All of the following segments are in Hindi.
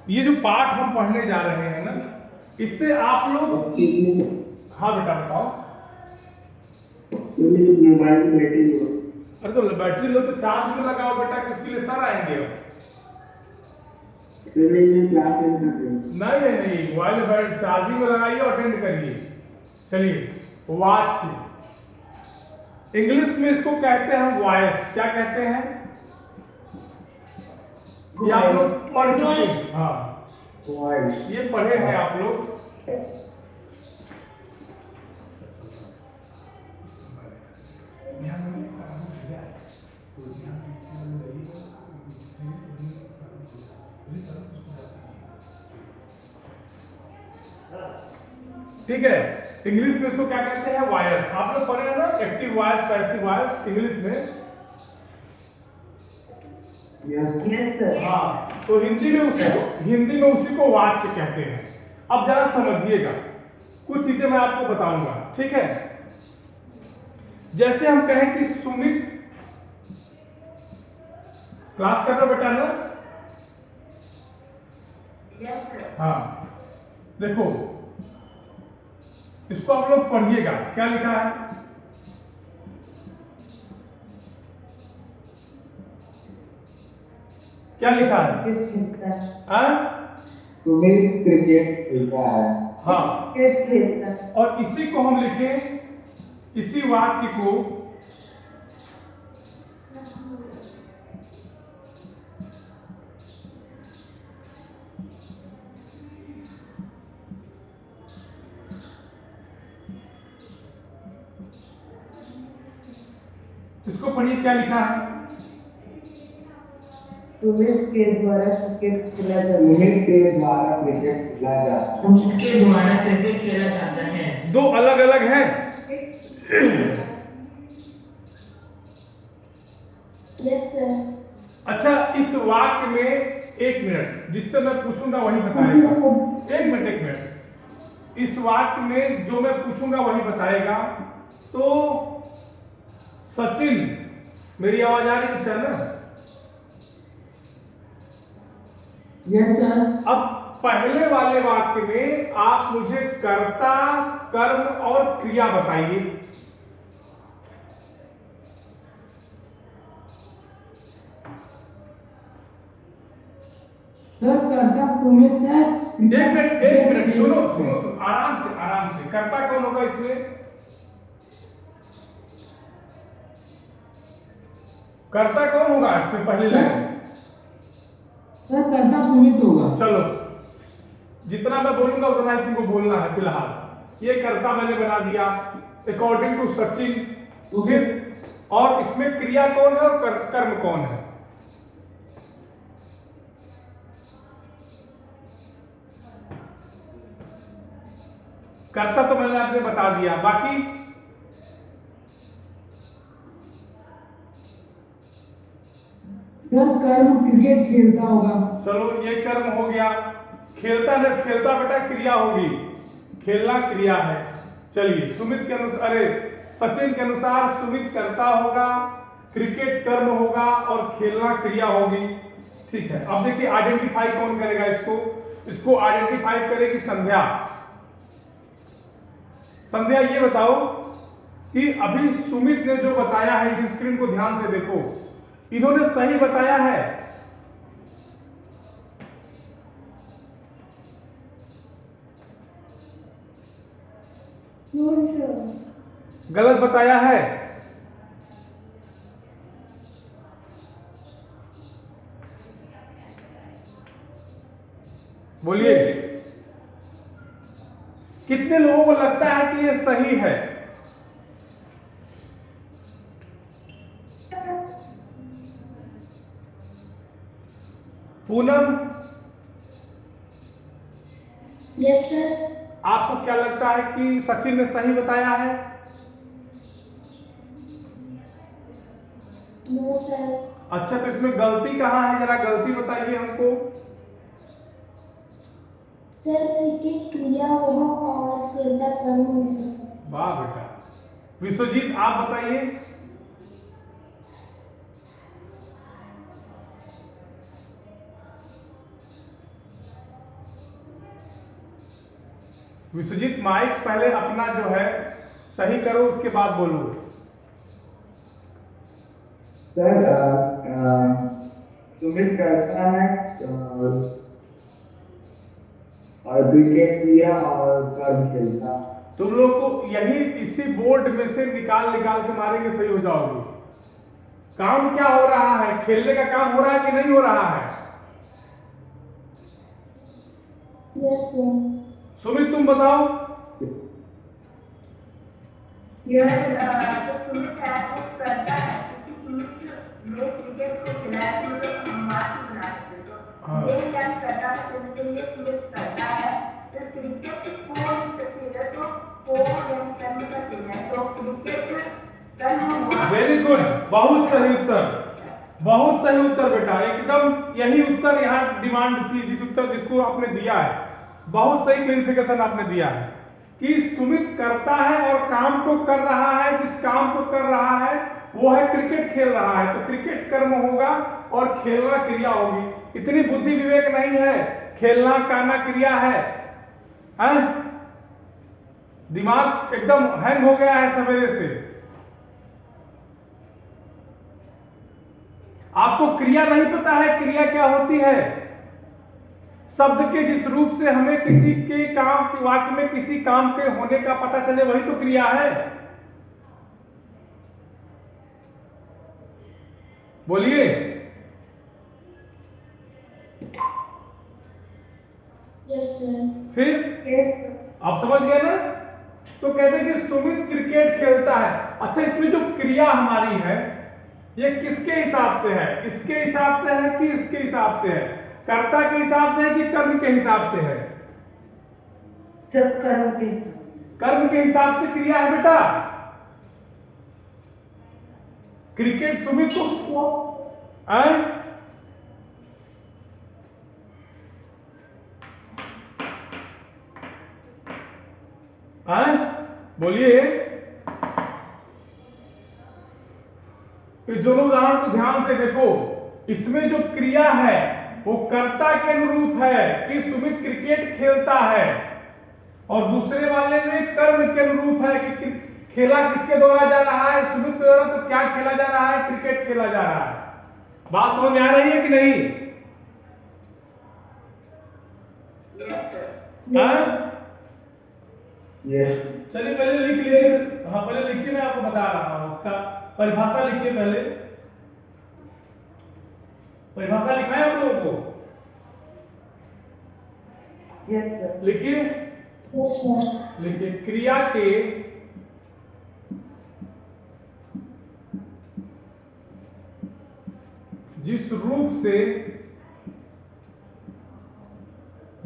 ये जो पाठ हम पढ़ने जा रहे हैं ना, इससे आप लोग। हाँ बेटा बताओ। मोबाइल की बैटरी लो। अरे तो बैटरी लो तो चार्ज में लगाओ बेटा, कि उसके लिए सर आएंगे अब। नहीं मैं क्लास अटेंड कर रही हूँ। नहीं नहीं नहीं, मोबाइल चार्जिंग में लगाइए और अटेंड करिए। चलिए, वॉच। इंग्लिश में इसको कहते हैं वॉइस। क्या कहते हैं? ये आप लोग पढ़ चुके हैं। हाँ, मोबाइल। ये पढ़े हैं आप लोग। ठीक है। इंग्लिश में इसको क्या कहते हैं? वॉइस। आप लोग पढ़े हैं ना, active voice, passive voice English में। Yes sir. हाँ, तो हिंदी में उसी को वाच्य कहते हैं। अब जरा समझिएगा, कुछ चीजें मैं आपको बताऊंगा, ठीक है। जैसे हम कहें कि सुमित, क्लास कर रहे हो बेटा ना? हाँ, देखो, इसको आप लोग पढ़िएगा, क्या लिखा है? क्या लिखा है? हाँ सुमित क्रिकेट खेलता है। हाँ, और इसी को हम लिखें, इसी वाक्य को इसको पढ़िए, क्या लिखा है? सुमित के द्वारा क्रिकेट खेला जाता है। सुमित के द्वारा क्रिकेट खेला जाता है। सुमित के द्वारा क्रिकेट खेला जाता है। दो अलग अलग हैं। Yes sir. अच्छा, इस वाक्य में, एक मिनट, जिससे मैं पूछूंगा वही बताएगा। एक मिनट एक मिनट, इस वाक्य में जो मैं पूछूंगा वही बताएगा। तो सचिन, मेरी आवाज आ रही है ना? Yes sir. अब पहले वाले वाक्य में आप मुझे कर्ता, कर्म और क्रिया बताइए। सर कर्ता सुमित है। एक मिनट, सुनो सुनो सुनो, आराम से आराम से। कर्ता कौन होगा इसमें? कर्ता कौन होगा इसमें पहली लाइन? सर कर्ता सुमित होगा। चलो, जितना मैं बोलूंगा उतना ही तुमको बोलना है फिलहाल। ये कर्ता मैंने बना दिया अकॉर्डिंग टू सचिन। फिर और इसमें क्रिया कौन है और कर्म कौन है? कर्ता तो मैंने आपने बता दिया, बाकी सर कर्म क्रिकेट खेलता होगा। चलो, ये कर्म हो गया। खेलता न खेलता बेटा क्रिया होगी, खेलना क्रिया है। चलिए, सुमित के अनुसार, अरे सचिन के अनुसार सुमित कर्ता होगा, क्रिकेट कर्म होगा और खेलना क्रिया होगी। ठीक है, अब देखिए आइडेंटिफाई कौन करेगा इसको? इसको आइडेंटिफाई करेगी संध्या। संध्या, ये बताओ कि अभी सुमित ने जो बताया है, इस स्क्रीन को ध्यान से देखो, इन्होंने सही बताया है? No sir. गलत बताया है? बोलिए। यस। कितने लोगों को लगता है कि ये सही है? Poonam, yes sir. आपको क्या लगता है कि सचिन ने सही बताया है? No sir. अच्छा, तो इसमें गलती कहाँ है, जरा गलती बताइए हमको। सर क्रिकेट क्रिया होगा और खेलता कर्म होगा। वाह बेटा। विश्वजीत, आप बताइए। विश्वजीत माइक पहले अपना जो है सही करो, उसके बाद बोलो। सर सुमित करता है और क्रिकेट किया और कर्म खेलता। तुम लोग को यही इसी बोर्ड में से निकाल निकाल के मारेंगे, सही हो जाओगे। काम क्या हो रहा है? खेलने का काम हो रहा है कि नहीं हो रहा है? Yes sir. सुमित तुम बताओ। यह जो सुमित है वो करता है, क्योंकि सुमित ने क्रिकेट को खिलाया तो मतलब हम बात ही बना सकते हाँ। तो ये क्या करता है, तो ये सुमित करता है तो क्रिकेट को खेला तो को यानी कर्म का चिन्ह है, तो क्रिकेट कर्म हुआ। वेरी गुड, बहुत सही उत्तर, बहुत सही उत्तर बेटा, एकदम यही उत्तर यहाँ डिमांड थी, जिस उत्तर जिसको आपने दिया है। बहुत सही क्लेरिफिकेशन आपने दिया है कि सुमित करता है और काम को कर रहा है, जिस काम को कर रहा है वो है क्रिकेट खेल रहा है, तो क्रिकेट कर्म होगा और खेलना क्रिया होगी। इतनी बुद्धि विवेक नहीं है, खेलना करना क्रिया है, हैं? दिमाग एकदम हैंग हो गया है सवेरे से। आपको क्रिया नहीं पता है, क्रिया क्या होती है? शब्द के जिस रूप से हमें किसी के काम के वाक्य में किसी काम के होने का पता चले, वही तो क्रिया है। बोलिए। Yes sir. फिर आप समझ गए ना? तो कहते हैं कि सुमित क्रिकेट खेलता है। अच्छा, इसमें जो क्रिया हमारी है ये किसके हिसाब से है? इसके हिसाब से है कि इसके हिसाब से है? कर्ता के हिसाब से है कि कर्म के हिसाब से है? सब कर्म के कर्म के हिसाब से क्रिया है बेटा। क्रिकेट सुमित को आए? आए? बोलिए। इस दोनों उदाहरण को ध्यान से देखो, इसमें जो क्रिया है वो कर्ता के अनुरूप है कि सुमित क्रिकेट खेलता है, और दूसरे वाले में कर्म के अनुरूप है कि खेला किसके द्वारा जा रहा है? सुमित के द्वारा। तो क्या खेला जा रहा है? क्रिकेट खेला जा रहा है। बात समझ में आ रही है कि नहीं? चलिए पहले लिख लीजिए। हाँ पहले लिखिए, मैं आपको बता रहा हूं उसका परिभाषा लिखिए। पहले परिभाषा लिखा है आप लोगों को? लिखिए। Yes sir. लिखिए, क्रिया के जिस रूप से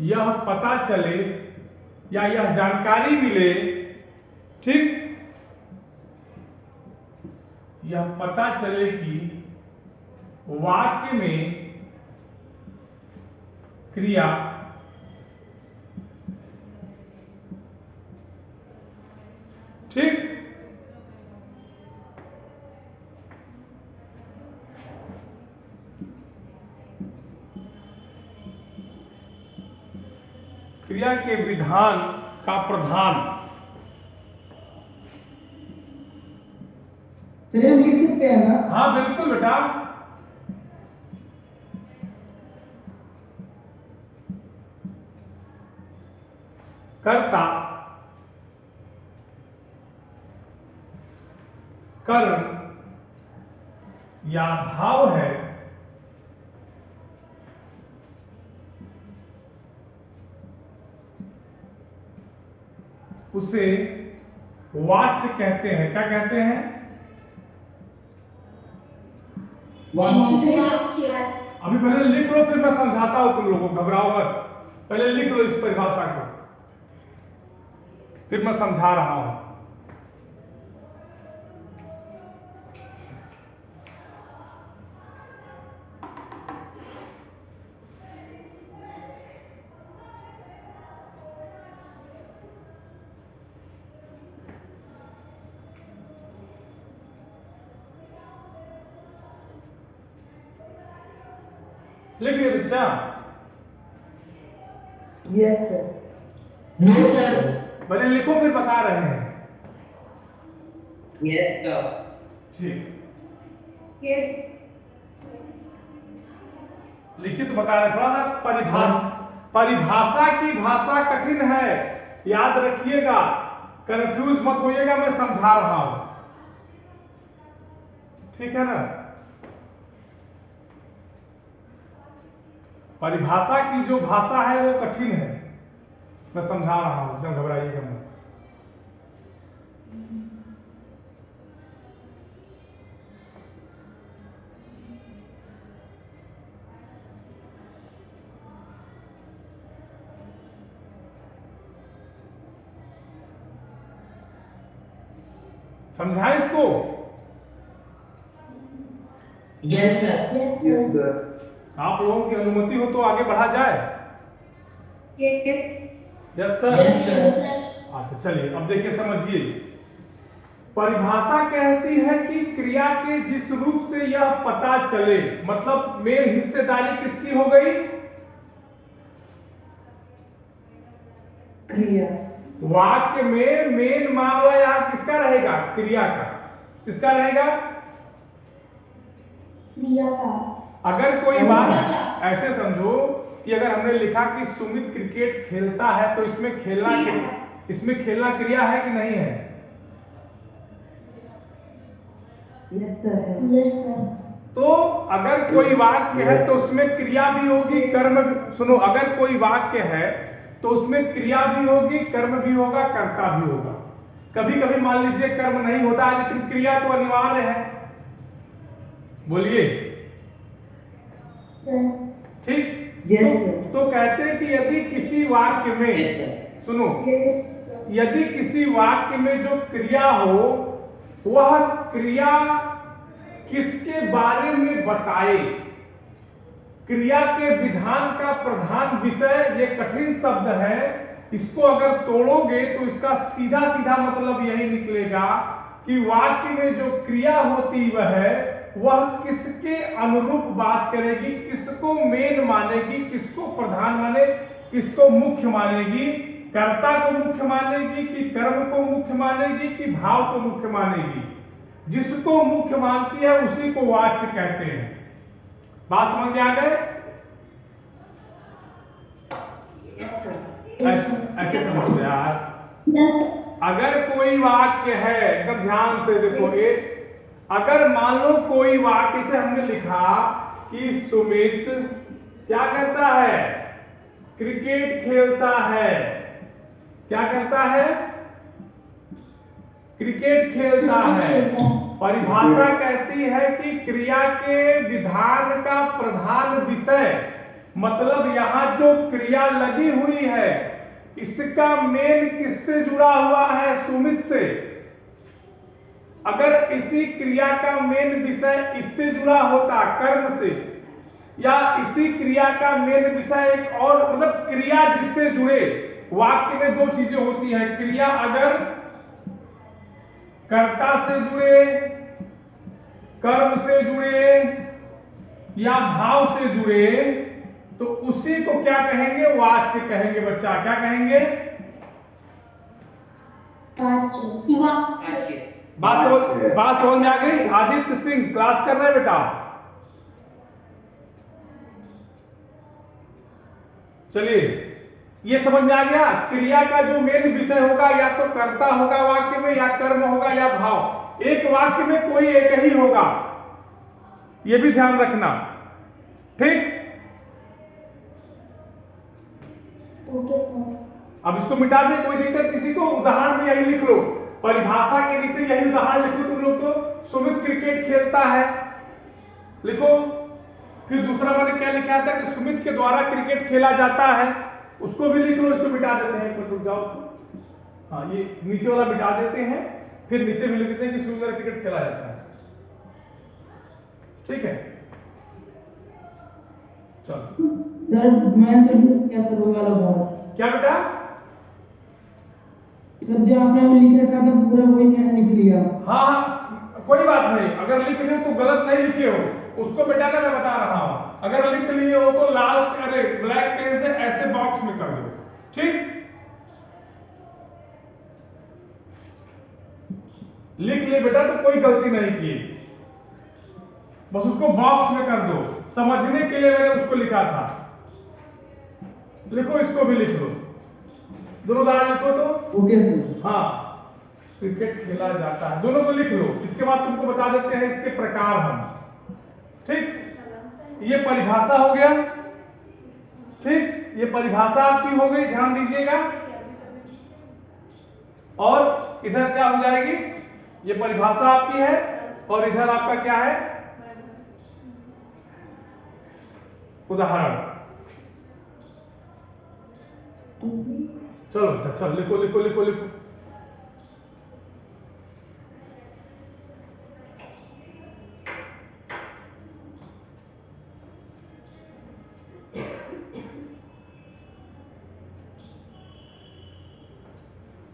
यह पता चले या यह जानकारी मिले, ठीक, यह पता चले कि वाक्य में क्रिया ठीक क्रिया के विधान का प्रधान। चलिए हम लिख सकते हैं ना? हाँ बिल्कुल बेटा। कर्ता, कर्म या भाव है उसे वाच्य कहते हैं। क्या कहते हैं? अभी पहले लिख लो, फिर मैं समझाता हूं तुम लोगों को, घबराओ मत। पहले लिख लो इस परिभाषा को, फिर मैं समझा रहा हूं। लिख लिया बच्चा? Yes sir. No sir. पहले लिखो फिर बता रहे हैं। Yes sir. ठीक, Yes. लिखित तो बता रहे, थोड़ा सा परिभाषा की भाषा कठिन है, याद रखिएगा, कंफ्यूज मत होइएगा, मैं समझा रहा हूं, ठीक है ना। परिभाषा की जो भाषा है वो कठिन है, मैं समझा रहा हूं, एकदम घबराइएगा मत। समझा इसको? Yes sir. Yes, sir. आप लोगों की अनुमति हो तो आगे बढ़ा जाए। Yes. Yes sir. Yes sir. Yes, sir. अच्छा चलिए, अब देखिए समझिए। परिभाषा कहती है कि क्रिया के जिस रूप से यह पता चले, मतलब मेन हिस्सेदारी किसकी हो गई? क्रिया। वाक्य में मेन मामला यहां किसका रहेगा? क्रिया का। किसका रहेगा? क्रिया का। अगर कोई बात ऐसे समझो कि अगर हमने लिखा कि सुमित क्रिकेट खेलता है, तो इसमें खेलना क्रिया है कि नहीं है? Yes sir. Yes, sir. तो अगर कोई वाक्य है तो उसमें क्रिया भी होगी, कर्म भी। सुनो, अगर कोई वाक्य है तो उसमें क्रिया भी होगी, कर्म भी होगा, कर्ता भी होगा। कभी कभी मान लीजिए कर्म नहीं होता है लेकिन क्रिया तो अनिवार्य है। बोलिए Sir. ठीक। Yes, sir. तो कहते हैं कि यदि किसी वाक्य में, Yes, sir. सुनो, Yes, sir. यदि किसी वाक्य में जो क्रिया हो, वह क्रिया किसके बारे में बताए, क्रिया के विधान का प्रधान विषय, ये कठिन शब्द है, इसको अगर तोड़ोगे तो इसका सीधा सीधा मतलब यही निकलेगा कि वाक्य में जो क्रिया होती वह किसके अनुरूप बात करेगी, किसको मेन मानेगी, किसको प्रधान माने, किसको मुख्य मानेगी, कर्ता को मुख्य मानेगी कि कर्म को मुख्य मानेगी कि भाव को मुख्य मानेगी। जिसको मुख्य मानती है उसी को वाच्य कहते हैं। बात समझ में आ गए? ऐसे समझो यार। अगर कोई वाक्य है, एकदम ध्यान से देखोगे, अगर मान लो कोई वाक्य से हमने लिखा कि सुमित क्या करता है? क्रिकेट खेलता है। क्या करता है? क्रिकेट खेलता है। परिभाषा कहती है कि क्रिया के विधान का प्रधान विषय, मतलब यहां जो क्रिया लगी हुई है इसका मेन किससे जुड़ा हुआ है? सुमित से। अगर इसी क्रिया का मेन विषय इससे जुड़ा होता, कर्म से, या इसी क्रिया का मेन विषय एक और, मतलब क्रिया जिससे जुड़े, वाक्य में दो चीजें होती हैं, क्रिया अगर कर्ता से जुड़े, कर्म से जुड़े या भाव से जुड़े, तो उसी को क्या कहेंगे? वाच्य कहेंगे। बच्चा क्या कहेंगे? बात समझ में आ गई? आदित्य सिंह क्लास कर रहे हैं बेटा? चलिए, ये समझ में आ गया। क्रिया का जो मेन विषय होगा या तो कर्ता होगा वाक्य में, या कर्म होगा, या भाव। एक वाक्य में कोई एक ही होगा, ये भी ध्यान रखना, ठीक? Okay sir. अब इसको मिटा दे, कोई दिक्कत किसी को? उदाहरण में यही लिख लो, परिभाषा के नीचे यही उदाहरण लिखो तुम लोग। तो सुमित क्रिकेट खेलता है लिखो, फिर दूसरा मैंने क्या लिखा था कि सुमित के द्वारा क्रिकेट खेला जाता है, उसको भी लिख लो। इसको मिटा देते हैं, एक रुक जाओ तो, हाँ ये नीचे वाला मिटा देते हैं, फिर नीचे भी लिख देते हैं कि सुमित द्वारा क्रिकेट खेला जाता है, ठीक है? चलो सर मैं तो कैसे होगा लोग? क्या बेटा? सर जो आपने अभी लिख रखा था पूरा वही मैंने लिख लिया। हाँ हाँ, कोई बात नहीं, अगर लिख रहे हो तो गलत नहीं लिखे हो, उसको बेटाना मैं बता रहा हूं। अगर लिख लिए हो तो लाल, अरे ब्लैक पेन से ऐसे बॉक्स में कर दो, ठीक? लिख ले बेटा, तो कोई गलती नहीं की, बस उसको बॉक्स में कर दो। समझने के लिए मैंने उसको लिखा था। लिखो, इसको भी लिख लो, दोनों उदाहरण लिखो तो। Okay sir. हाँ, क्रिकेट खेला जाता है, दोनों को लिख लो। इसके बाद तुमको बता देते हैं इसके प्रकार हम। ठीक, ये परिभाषा हो गया। ठीक, ये परिभाषा आपकी हो गई, ध्यान दीजिएगा। और इधर क्या हो जाएगी, ये परिभाषा आपकी है, और इधर आपका क्या है, उदाहरण। चलो अच्छा, चल लिखो लिखो लिखो लिखो।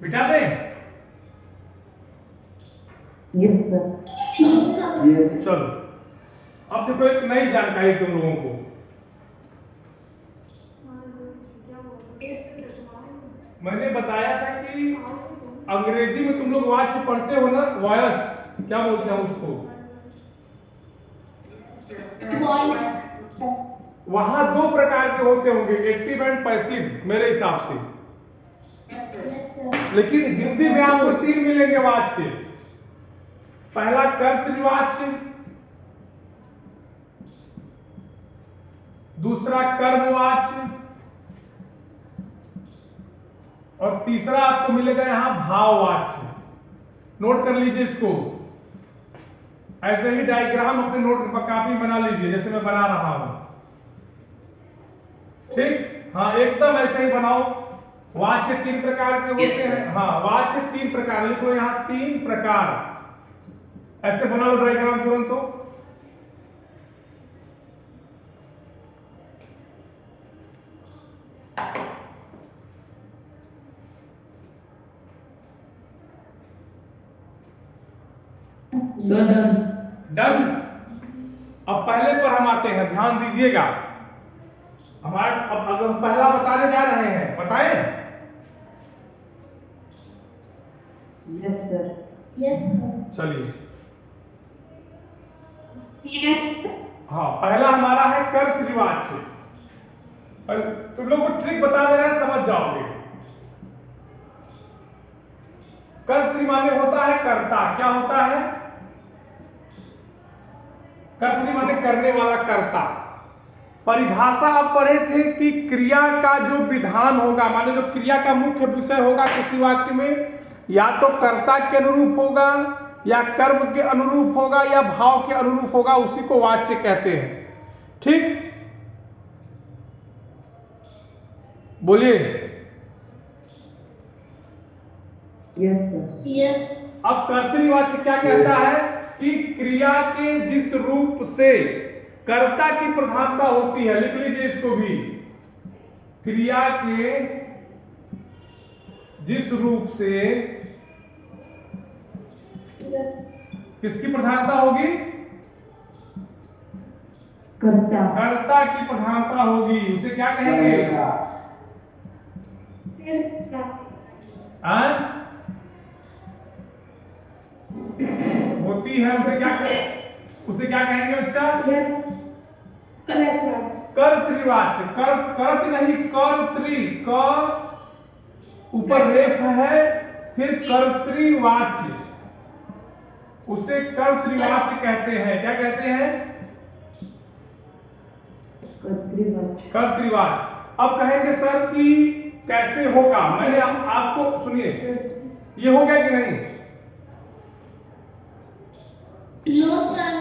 बिठा दें? Yes sir. यस। चलो, अब देखो एक नई जानकारी तुम लोगों को। मैंने बताया था कि अंग्रेजी में तुम लोग वाच्य पढ़ते हो ना, वॉयस, क्या बोलते हैं उसको, वहां दो प्रकार के होते होंगे, एक्टिव एंड पैसिव, मेरे हिसाब से। Yes sir. लेकिन हिंदी में आपको 3 मिलेंगे वाच्य। पहला कर्तृवाच्य, दूसरा कर्मवाच्य, और तीसरा आपको मिलेगा यहां भाववाच्य। नोट कर लीजिए इसको, ऐसे ही डायग्राम अपने नोट पर कॉपी बना लीजिए जैसे मैं बना रहा हूं। ठीक, हाँ एकदम ऐसे ही बनाओ। वाच्य 3 प्रकार के होते हैं। हाँ, वाच्य 3 प्रकार, लिखो यहां 3 प्रकार। ऐसे बना लो डायग्राम तुरंत। तो सर डन। डन। अब पहले पर हम आते हैं, ध्यान दीजिएगा। हमारे अब अगर हम पहला बताने जा रहे हैं, बताएं? Yes sir. Yes sir. चलिए, हाँ पहला हमारा है कर्तृवाच्य। तुम लोग को ट्रिक बता दे रहे हैं, समझ जाओगे। कर्तृ माने होता है कर्ता। क्या होता है? कर्तृ माने करने वाला, कर्ता। परिभाषा आप पढ़े थे कि क्रिया का जो विधान होगा, माने जो क्रिया का मुख्य विषय होगा किसी वाक्य में, या तो कर्ता के अनुरूप होगा, या कर्म के अनुरूप होगा, या भाव के अनुरूप होगा, उसी को वाच्य कहते हैं। ठीक, बोलिए। Yes sir. यस। अब कर्तृवाच्य क्या कहता है कि क्रिया के जिस रूप से कर्ता की प्रधानता होती है, लिख लीजिए इसको भी, क्रिया के जिस रूप से किसकी प्रधानता होगी? कर्ता। कर्ता की प्रधानता होगी, उसे क्या कहेंगे? होती है, उसे क्या कहेंगे बच्चा? कर्तृवाच्य। कर्त नहीं, कर्तृ, क ऊपर रेफ है, फिर कर्तृवाच्य, उसे कर्तृवाच्य कहते हैं। क्या कहते हैं? कर्तृवाच्य। अब कहेंगे सर कि कैसे होगा? मैंने आपको, सुनिए, ये हो गया कि नहीं? No sir.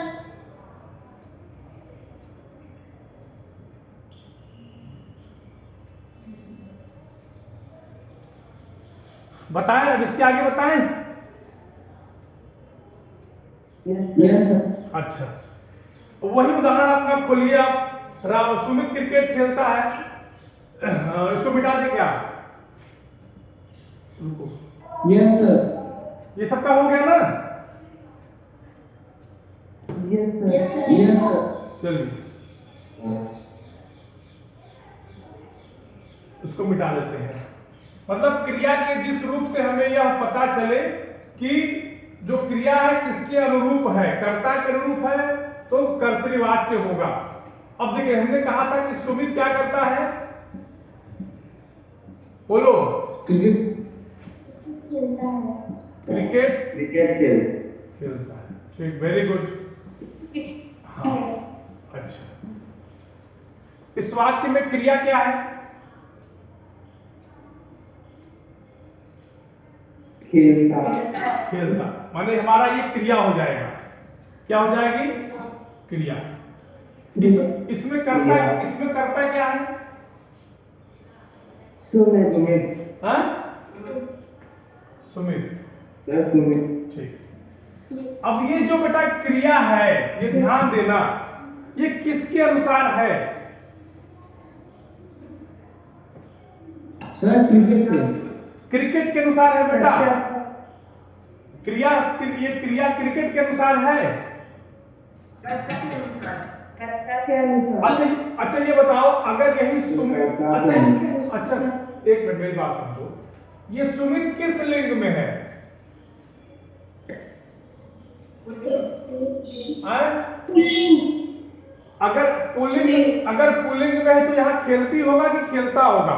बताएं, अब इसके आगे बताएं। Yes sir. अच्छा, वही उदाहरण अपना खोलिए आप। सुमित क्रिकेट खेलता है, इसको मिटा दे क्या? Yes sir. ये सबका हो गया ना? Yes sir. Yes sir. Yes sir. चलिए उसको मिटा देते हैं। मतलब क्रिया के जिस रूप से हमें यह पता चले कि जो क्रिया है किसके अनुरूप है, कर्ता के अनुरूप है तो कर्तृवाच्य होगा। अब देखिए हमने कहा था कि सुमित क्या करता है, बोलो। क्रिकेट खेलता है। क्रिकेट क्रिकेट खेलता है, ठीक, वेरी गुड। हाँ, अच्छा, इस वाक्य में क्रिया क्या है? खेलता खेलता, माने हमारा ये क्रिया हो जाएगा। क्या हो जाएगी? क्रिया। इसमें करता क्या है? सुमित हाँ? सुमित, सुमित ठीक। अब ये जो बेटा क्रिया है, ये ध्यान देना, ये किसके अनुसार है? सर क्रिकेट क्रिकेट के अनुसार है बेटा। क्रिया, ये क्रिया क्रिकेट के अनुसार है। कर्ता के अनुसार। अच्छा, ये बताओ, अगर यही सुमित, अच्छा, एक मिनट मेरी बात समझो, ये सुमित किस लिंग में है? अगर पुल्लिंग में है तो यहाँ खेलती होगा कि खेलता होगा?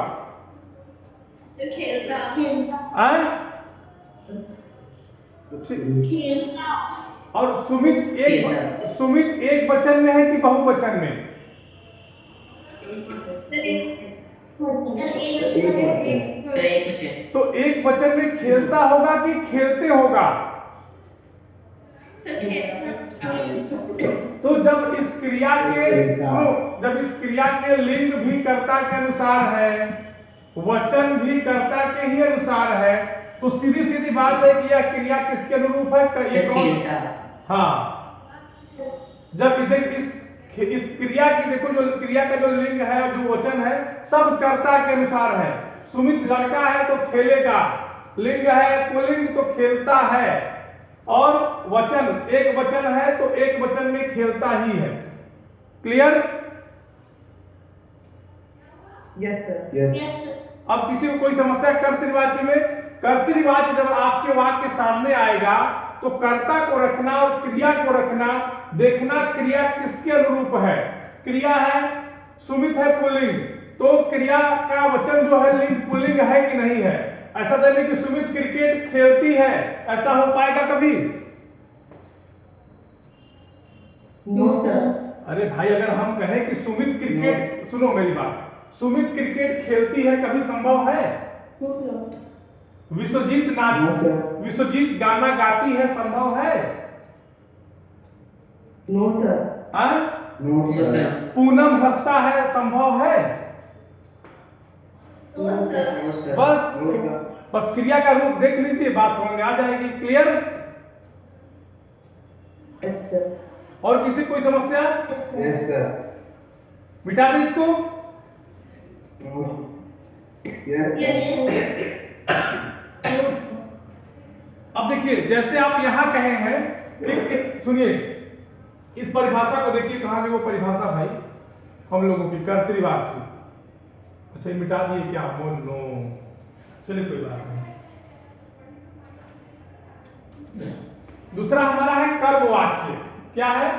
और सुमित एक वचन में है कि बहुवचन में? तो एक वचन में खेलता होगा कि खेलते होगा? तो जब इस क्रिया के, सुनो, जब इस क्रिया के लिंग भी कर्ता के अनुसार है, वचन भी कर्ता के ही अनुसार है, तो सीधी सीधी बात है कि यह क्रिया किसके अनुरूप है? ये कौन? हाँ, जब इधर इस क्रिया की देखो, जो क्रिया का जो लिंग है और जो वचन है सब कर्ता के अनुसार है। सुमित लड़का है तो खेलेगा, लिंग है पुल्लिंग तो खेलता है, और वचन एक वचन है तो एक वचन में खेलता ही है। क्लियर? Yes sir. अब किसी को कोई समस्या कर्तृवाच्य में? कर्तृवाच्य जब आपके वाक्य सामने आएगा तो कर्ता को रखना और क्रिया को रखना, देखना क्रिया किसके अनुरूप है। क्रिया है सुमित है पुल्लिंग, तो क्रिया का वचन जो है लिंग पुल्लिंग है कि नहीं है। ऐसा देने कि सुमित क्रिकेट खेलती है, ऐसा हो पाएगा कभी? No sir. अरे भाई, अगर हम कहें कि सुमित क्रिकेट, सुनो मेरी बात, सुमित क्रिकेट खेलती है, कभी संभव है? विश्वजीत गाना गाती है, संभव है? No sir. No sir. Poonam हंसता है, संभव है? बस क्रिया का रूप देख लीजिए, बात समझ में आ जाएगी। क्लियर? और किसी कोई समस्या? Yes sir. मिटा दे इसको। अब देखिए, जैसे आप यहां कहे हैं कि, सुनिए इस परिभाषा को देखिए, कहां गई वो परिभाषा भाई हम लोगों की कर्तृवाच्य। अच्छा, ये मिटा दिए क्या? नो, चलिए कोई बात नहीं। दूसरा हमारा है कर्मवाच्य। क्या है?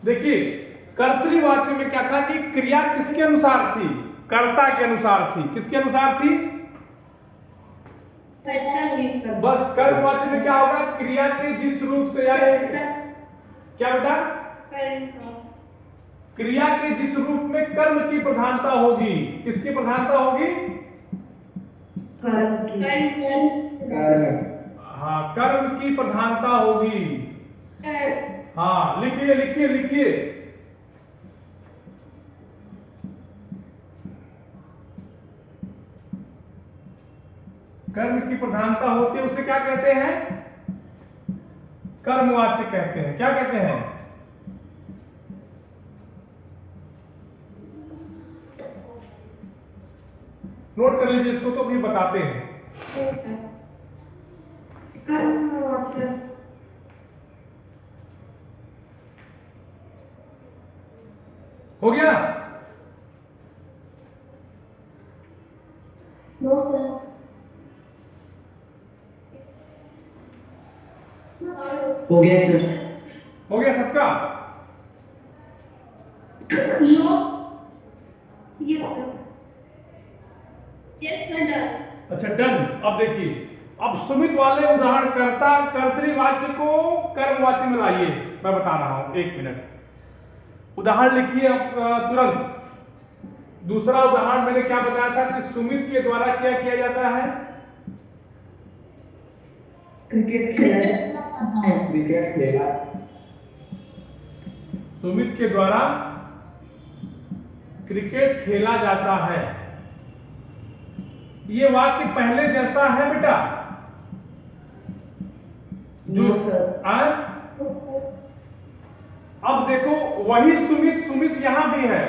देखिए, कर्तृवाच्य में क्या था कि क्रिया किसके अनुसार थी? कर्ता के अनुसार थी। किसके अनुसार थी? बस कर्मवाच्य में क्या होगा? क्रिया के जिस रूप से, या क्या बेटा? क्रिया के जिस रूप में कर्म की प्रधानता होगी। किसकी प्रधानता होगी? हाँ, कर्म की प्रधानता होगी। हाँ, लिखिए लिखिए लिखिए। कर्म की प्रधानता होती है, उसे क्या कहते हैं? कर्मवाच्य कहते हैं। क्या कहते हैं? नोट कर लीजिए इसको, तो अभी बताते हैं। हो गया? No sir. हो गया सर। हो गया सबका? No yes sir done. अच्छा डन। अब देखिए, अब सुमित वाले उदाहरण कर्ता कर्तृवाच्य को कर्मवाच्य में लाइए। मैं बता रहा हूं, 1 मिनट। उदाहरण लिखिए तुरंत। दूसरा उदाहरण मैंने क्या बताया था कि सुमित के द्वारा क्या किया जाता है? क्रिकेट खेला जाता है। क्रिकेट खेला। सुमित के द्वारा क्रिकेट खेला जाता है। ये वाक्य पहले जैसा है बेटा? जो अब देखो, वही सुमित सुमित यहां भी है,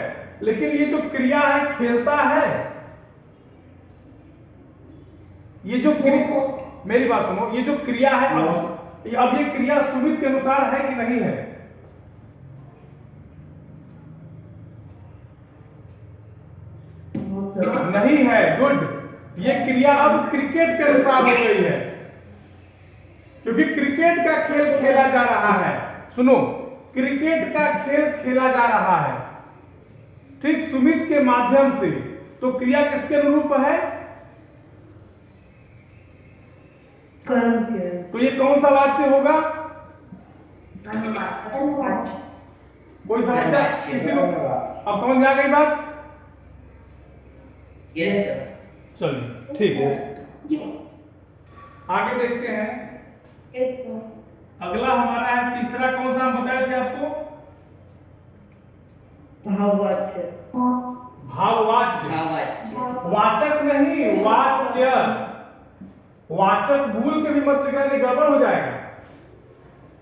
लेकिन ये जो क्रिया है खेलता है, ये जो मेरी बात सुनो, ये जो क्रिया है अब ये क्रिया सुमित के अनुसार है कि नहीं है? नहीं है। गुड। ये क्रिया अब क्रिकेट के अनुसार हो गई है, क्योंकि क्रिकेट का खेल खेला जा रहा है। सुनो, क्रिकेट का खेल खेला जा रहा है, ठीक, सुमित के माध्यम से। तो क्रिया किसके अनुरूप है? कर्म के। तो ये कौन सा वाच्य होगा? कोई समस्या किसी को? अब समझ में आ गई बात? Yes sir. चलिए ठीक है, आगे देखते हैं। Yes sir. अगला हमारा है तीसरा, कौन सा हम बताए थे आपको? भाववाच्य। भाववाच्य। वाचक नहीं, वाच्य। वाचक भूल के भी मत लिखना, नहीं गड़बड़ हो जाएगा।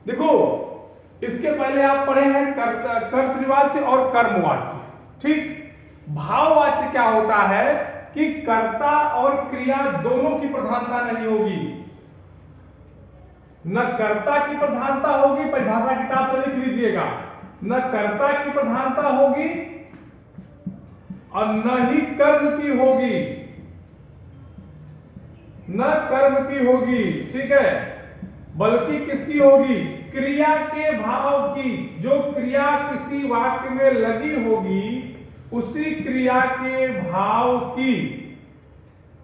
देखो, इसके पहले आप पढ़े हैं कर्तृवाच्य और कर्मवाच्य, ठीक। भाववाच्य क्या होता है कि कर्ता और क्रिया दोनों की प्रधानता नहीं होगी। न कर्ता की प्रधानता होगी, परिभाषा किताब से लिख लीजिएगा, न कर्ता की प्रधानता होगी और न ही कर्म की होगी, न कर्म की होगी, ठीक है, बल्कि किसकी होगी? क्रिया के भाव की। जो क्रिया किसी वाक्य में लगी होगी, उसी क्रिया के भाव की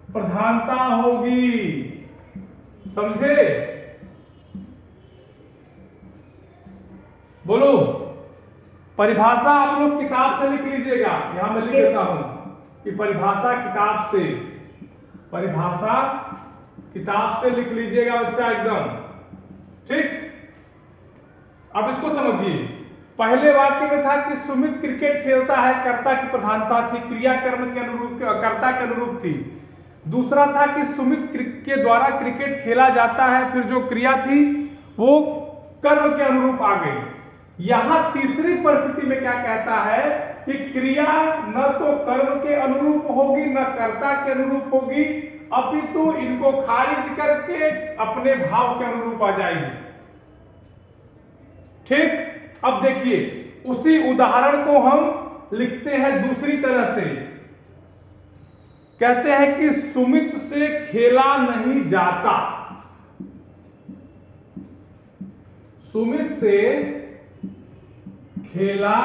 प्रधानता होगी। समझे? बोलो। परिभाषा आप लोग किताब से लिख लीजिएगा, यहां मैं लिख देता हूं कि परिभाषा किताब से, परिभाषा किताब से लिख लीजिएगा बच्चा, एकदम ठीक। अब इसको समझिए। पहले वाक्य में था कि सुमित क्रिकेट खेलता है, कर्ता की प्रधानता थी, क्रिया कर्म के अनुरूप, कर्ता के अनुरूप थी। दूसरा था कि सुमित के द्वारा क्रिकेट खेला जाता है, फिर जो क्रिया थी वो कर्म के अनुरूप आ गई। यहां तीसरी परिस्थिति में क्या कहता है कि क्रिया न तो कर्म के अनुरूप होगी न कर्ता के अनुरूप होगी, अपितु इनको खारिज करके अपने भाव के अनुरूप आ जाएगी, ठीक। अब देखिए, उसी उदाहरण को हम लिखते हैं दूसरी तरह से। कहते हैं कि सुमित से खेला नहीं जाता। सुमित से खेला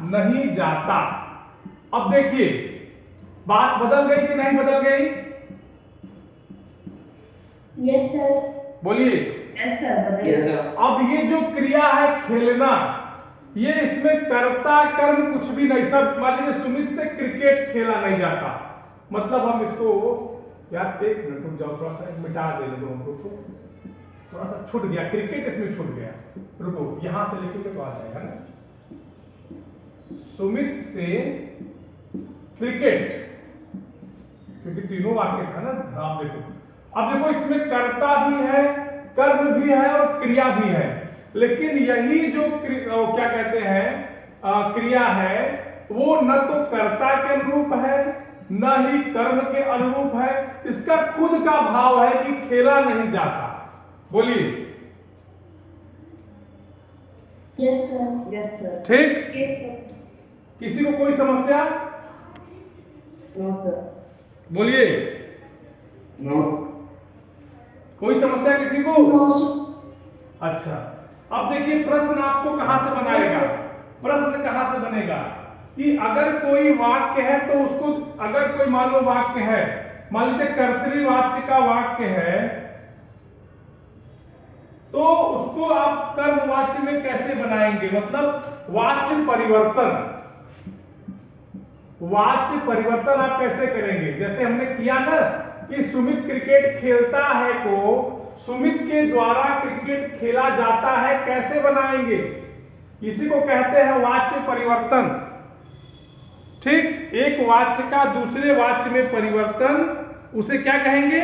नहीं जाता। अब देखिए, बात बदल गई कि नहीं बदल गई? Yes sir. बोलिए। Yes sir. अब ये जो क्रिया है खेलना, ये इसमें कर्ता कर्म कुछ भी नहीं। सब मान लीजिए सुमित से क्रिकेट खेला नहीं जाता, मतलब हम इसको, यार 1 मिनट रुक जाओ, थोड़ा सा मिटा देने दो हमको, तो थोड़ा सा छूट गया, क्रिकेट इसमें छूट गया। रुको, यहां से लिखेंगे तो आ जाएगा ना। सुमित से क्रिकेट, क्योंकि तीनों वाक्य था ना। आप देखो, अब देखो इसमें कर्ता भी है, कर्म भी है और क्रिया भी है, लेकिन यही जो क्या कहते हैं क्रिया है, वो न तो कर्ता के अनुरूप है न ही कर्म के अनुरूप है। इसका खुद का भाव है कि खेला नहीं जाता। बोलिए। Yes sir. Yes sir. ठीक। Yes sir. किसी को कोई समस्या? No sir. बोलिए। नो। कोई समस्या किसी को? नो। अच्छा, अब देखिए प्रश्न आपको कहां से बनाएगा, प्रश्न कहां से बनेगा कि अगर कोई वाक्य है तो उसको, अगर कोई मान लो वाक्य है, मान लीजिए कर्तृवाच्य का वाक्य है, तो उसको आप कर्मवाच्य में कैसे बनाएंगे, मतलब वाच्य परिवर्तन, वाच्य परिवर्तन आप कैसे करेंगे। जैसे हमने किया ना कि सुमित क्रिकेट खेलता है को सुमित के द्वारा क्रिकेट खेला जाता है, कैसे बनाएंगे, इसी को कहते हैं वाच्य परिवर्तन। ठीक, एक वाच्य का दूसरे वाच्य में परिवर्तन, उसे क्या कहेंगे,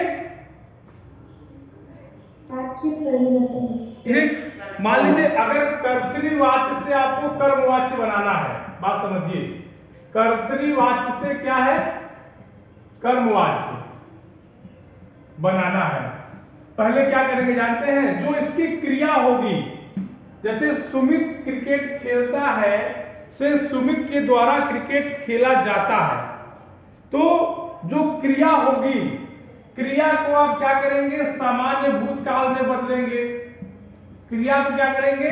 वाच्य परिवर्तन। ठीक, मान लीजिए अगर कर्तृवाच्य से आपको कर्मवाच्य बनाना है, बात समझिए, कर्तृवाच्य से क्या है, कर्मवाच्य बनाना है, पहले क्या करेंगे जानते हैं, जो इसकी क्रिया होगी, जैसे सुमित क्रिकेट खेलता है से सुमित के द्वारा क्रिकेट खेला जाता है, तो जो क्रिया होगी, क्रिया को आप क्या करेंगे, सामान्य भूतकाल में बदलेंगे, क्रिया को क्या करेंगे,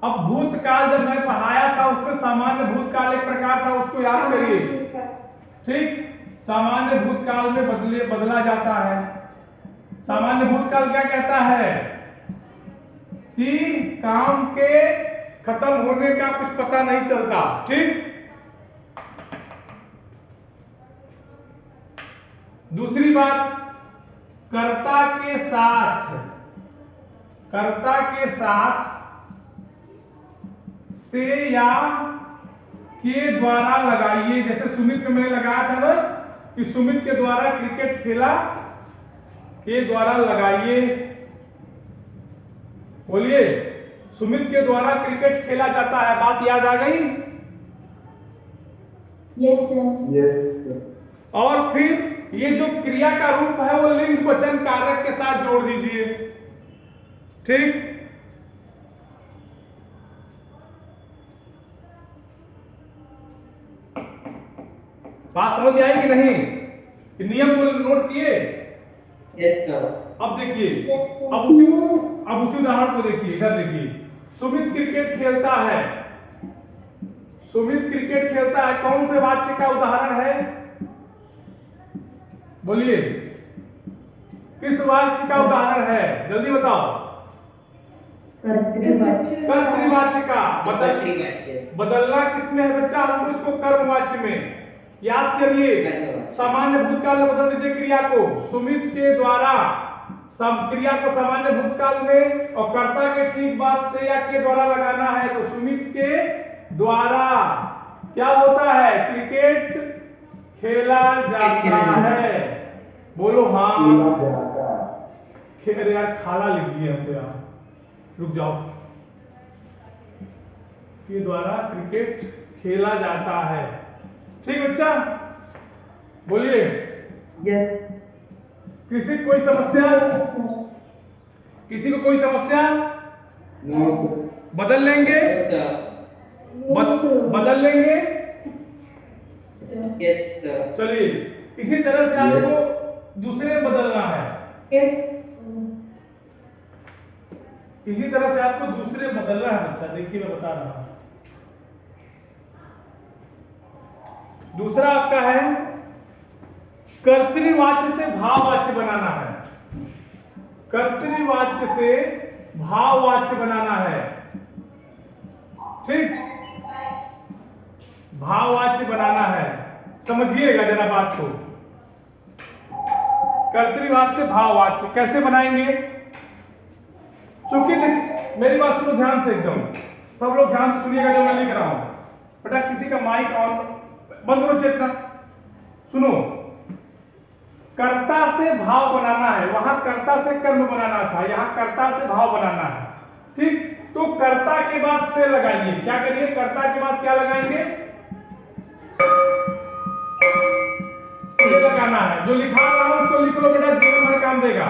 अब भूतकाल जब मैं पढ़ाया था उसमें सामान्य भूतकाल एक प्रकार था, उसको याद करिए। ठीक, सामान्य भूतकाल में बदला जाता है। सामान्य भूतकाल क्या कहता है कि काम के खत्म होने का कुछ पता नहीं चलता। ठीक, दूसरी बात, कर्ता के साथ से या के द्वारा लगाइए, जैसे सुमित में मैंने लगाया था ना कि सुमित के द्वारा क्रिकेट खेला, के द्वारा लगाइए, बोलिए, सुमित के द्वारा क्रिकेट खेला जाता है, बात याद आ गई। Yes sir. और फिर ये जो क्रिया का रूप है वो लिंग वचन कारक के साथ जोड़ दीजिए। ठीक, बात समझ आई कि नहीं, नियम को नोट किए। Yes sir. अब देखिए, अब उसी उदाहरण को देखिए, इधर देखिए, सुमित क्रिकेट खेलता है, सुमित क्रिकेट खेलता है, कौन से वाच्य का उदाहरण है, बोलिए, किस वाच्य का उदाहरण है, जल्दी बताओ। कर्तृवाच्य का। बदलना किसमें है बच्चा, हमको इसको कर्मवाच्य में याद करिए, सामान्य भूतकाल में बदल दीजिए क्रिया को, सुमित के द्वारा क्रिया को सामान्य भूतकाल में, और कर्ता के ठीक बाद से या के द्वारा लगाना है, तो सुमित के द्वारा क्या होता है, क्रिकेट खेला जाता है, बोलो हाँ। खेल यार, खाला लिख दिए हमको यार, रुक जाओ, के द्वारा क्रिकेट खेला जाता है। ठीक बच्चा, बोलिए। यस। किसी को कोई समस्या, किसी को कोई समस्या, बदल लेंगे, बदल लेंगे। Yes sir. चलिए, इसी तरह से आपको दूसरे बदलना है, यस। इसी तरह से आपको दूसरे बदलना है बच्चा, देखिए मैं बता रहा हूं। दूसरा आपका है कर्तृवाच्य से भाववाच्य बनाना है, कर्तृवाच्य से भाववाच्य बनाना है। ठीक, भाववाच्य बनाना है, समझिएगा जरा बात को। कर्तृवाच्य भाववाच्य कैसे बनाएंगे, क्योंकि मेरी बात सुनो ध्यान से, एकदम सब लोग ध्यान से सुनिएगा जो मैं लिख रहा हूं। बेटा किसी का माइक ऑन बंद करो, चेतना सुनो। कर्ता से भाव बनाना है, वहां कर्ता से कर्म बनाना था, यहां कर्ता से भाव बनाना है। ठीक, तो कर्ता के बाद से लगाइए, क्या करिए, कर्ता के बाद क्या लगाएंगे, से लगाना है। जो लिखा रहा हूं उसको लिख लो बेटा, जीवन भर काम देगा।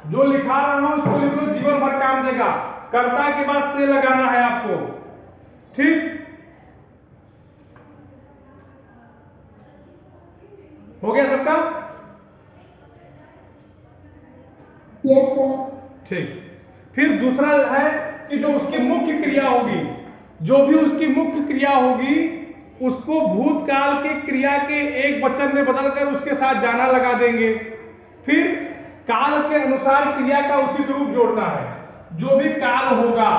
जो लिखा रहा हूं उसको लिख लो, जीवन भर काम देगा। कर्ता के बाद से लगाना है आपको। ठीक, हो गया सबका। Yes sir. ठीक। फिर दूसरा है कि जो उसकी मुख्य क्रिया होगी, जो भी उसकी मुख्य क्रिया होगी उसको भूतकाल के क्रिया के एक वचन में बदलकर उसके साथ जाना लगा देंगे। फिर काल के अनुसार क्रिया का उचित रूप जोड़ना है। जो भी काल होगा,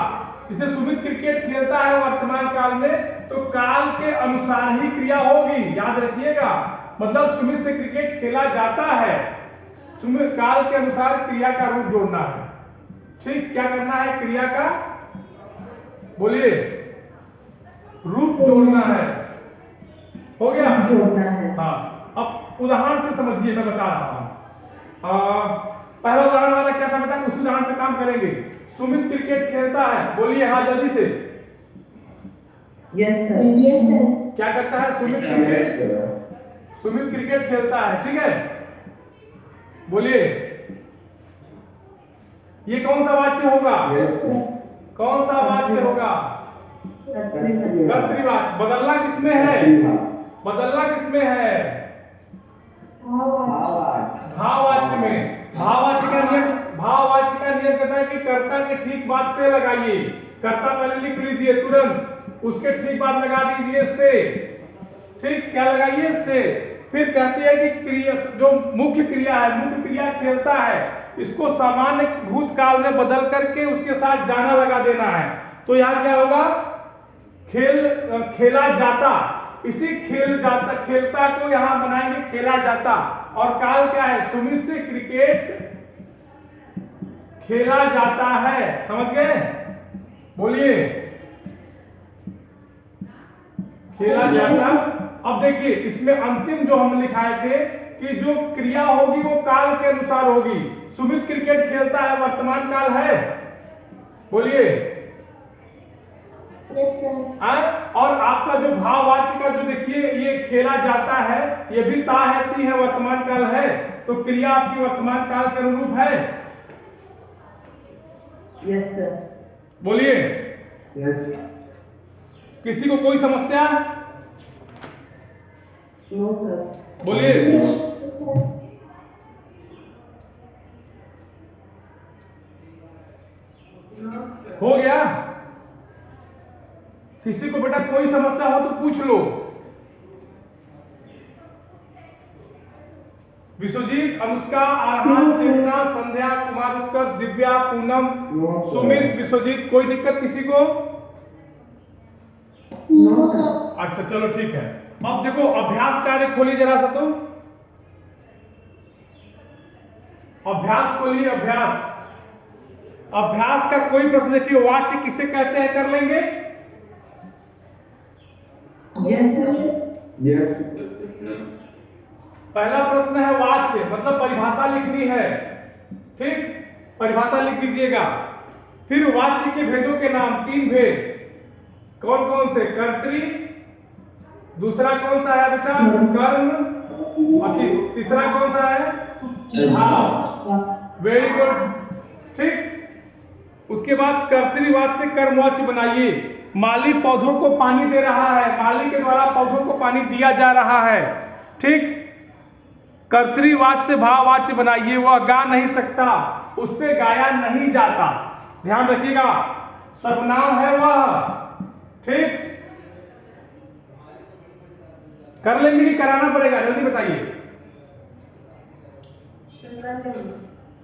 जैसे सुमित क्रिकेट खेलता है वर्तमान काल में, तो काल के अनुसार ही क्रिया होगी, याद रखिएगा। मतलब सुमित से क्रिकेट खेला जाता है, सुमित काल के अनुसार क्रिया का रूप जोड़ना है। ठीक, क्या करना है? क्रिया का, बोलिए, रूप जोड़ना है। हो गया? जोड़ना है। हाँ, अब उदाहरण से समझिए, मैं बता रहा हूं। पहला उदाहरण हमारा क्या था बेटा? उस उदाहरण पे काम करेंगे। सुमित क्रिकेट खेलता है, बोलिए हाँ जल्दी से। Yes sir. Yes sir. क्या करता है? सुमित क्रिकेट खेलता है, ठीक है। बोलिए, ये कौन सा वाच्य होगा? Yes sir. कौन सा वाच्य होगा? कर्तृवाच्य। बदलना किसमें है? बदलना किसमें है? भाववाच्य में। भाववाच्य का नियम, भाववाच्य का नियम कहता है कि कर्ता के ठीक बाद से लगाइए। कर्ता पहले लिख लीजिए तुरंत, उसके ठीक बाद लगा दीजिए से। ठीक, क्या लगाइए? से। फिर कहती है कि क्रिया, जो मुख्य क्रिया है, मुख्य क्रिया खेलता है, इसको सामान्य भूतकाल में बदल करके उसके साथ जाना लगा देना है। तो यहाँ क्या होगा? खेला जाता। इसी खेल जाता, खेलता को यहां बनाएंगे खेला जाता। और काल क्या है? सुमित से क्रिकेट खेला जाता है। समझ गए? बोलिए, खेला जाता। अब देखिए, इसमें अंतिम जो हम लिखाए थे कि जो क्रिया होगी वो काल के अनुसार होगी। सुमित क्रिकेट खेलता है, वर्तमान काल है, बोलिए। Yes sir. और आपका जो भाववाच्य का जो देखिए, ये खेला जाता है, ये भी ता है, ती है, वर्तमान काल है। तो क्रिया आपकी वर्तमान काल के अनुरूप है। Yes sir. बोलिए, यस। किसी को कोई समस्या? No sir. बोलिए। Yes sir. हो गया? किसी को बेटा कोई समस्या हो तो पूछ लो। विश्वजीत, अनुष्का, आरहान, चेतना, संध्या, कुमार, उत्कर्ष, दिव्या, पूनम, सुमित, विश्वजीत, कोई दिक्कत किसी को? No sir. अच्छा चलो ठीक है। अब देखो, अभ्यास कार्य खोलिए जरा सा। तो अभ्यास खोलिए, अभ्यास। अभ्यास का कोई प्रश्न देखिए, वाच्य किसे कहते हैं, कर लेंगे? Yes sir. पहला प्रश्न है वाच्य, मतलब परिभाषा लिखनी है। ठीक, परिभाषा लिख दीजिएगा। फिर वाच्य के भेदों के नाम, 3 भेद। कौन कौन से? कर्तृ, दूसरा कौन सा है बेटा? कर्म, और तीसरा कौन सा है? भाव। Very good. ठीक, उसके बाद कर्तृवाच्य से कर्मवाच्य बनाइए। माली पौधों को पानी दे रहा है, माली के द्वारा पौधों को पानी दिया जा रहा है। ठीक, कर्तृवाच्य से भाववाच्य बनाइए। वह गा नहीं सकता, उससे गाया नहीं जाता। ध्यान रखिएगा, सर्वनाम है वह। ठीक, कर लेंगे कि कराना पड़ेगा? जल्दी बताइए।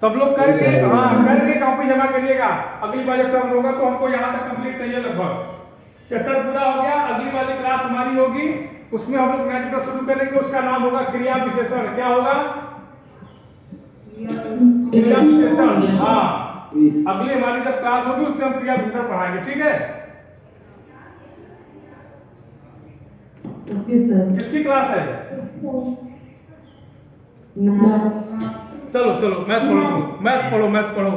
सब लोग करके, हाँ करके कॉपी जमा करिएगा। अगली बार जब टर्म होगा तो हमको यहाँ तक कंप्लीट चाहिए लगभग। चैप्टर पूरा हो गया। अगली वाली क्लास हमारी होगी, उसमें हम लोग नया चैप्टर शुरू करेंगे। उसका नाम होगा क्रिया विशेषण। क्या होगा? क्रिया विशेषण। हाँ, अगली हमारी जब क्लास होगी उसमें हम क्रिया विशेषण पढ़ाएंगे। ठीक है? Okay sir. किसकी क्लास है? मैथ्स। चलो चलो मैथ पढ़ो, तुम मैथ्स पढ़ो, मैथ्स पढ़ो।